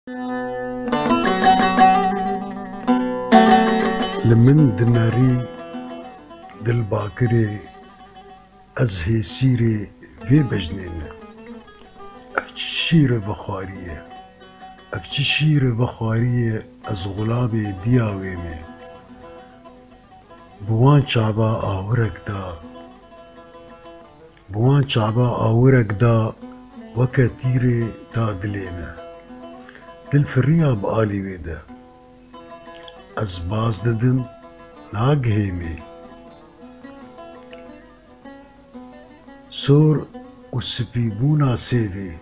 لمن دماري دل باكري أزهي سيري في بجنين أفتشير بخارية أفتشير بخارية أز غلابي دياويمي بوان شعبا آورك دا وكتيري دا دلينا دل فريا بآلي ويدا از باز ددم ناگهيمي سور وسبيبونا سيفي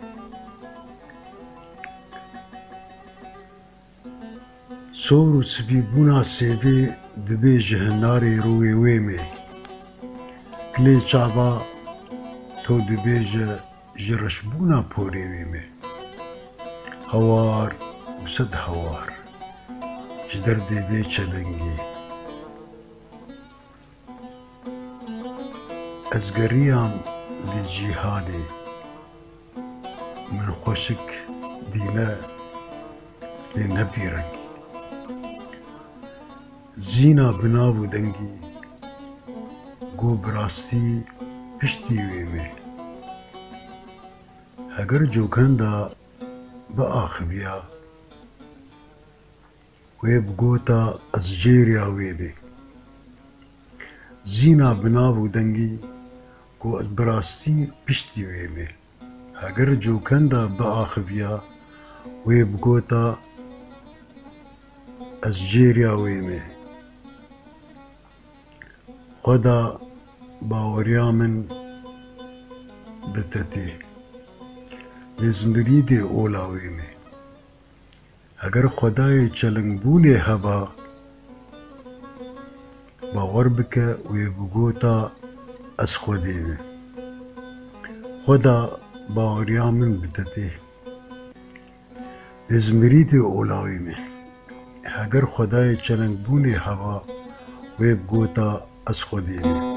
سور وسبيبونا سيفي دبي جهناري روي ويمي كلي شعبا تو دبي جرشبونا بوري ويمي هوار وسد هوار جدر دبي چلنگي ازگريام لجيهاني من خوشك دينا لنفيرنگي زينا بنابو دنگي گو براستی پشتی ويمي هگر جوكندا بآخبيا ويبقوتا أزجيريا ويبي زينا بنابو دنگي كو براستي بشتي ويبي هاگر جو كندا بآخفيا ويبقوتا أزجيريا ويبي خدا باوريا من بتتي لزمريدي أولا ويبي اگر خدای چلنگبونی هبا باور بکه وی بگوتا از خودیمه خدا باوریا من بدته لزمرید اولاویمه اگر خدای چلنگبونی هبا وی بگوتا از خودیمه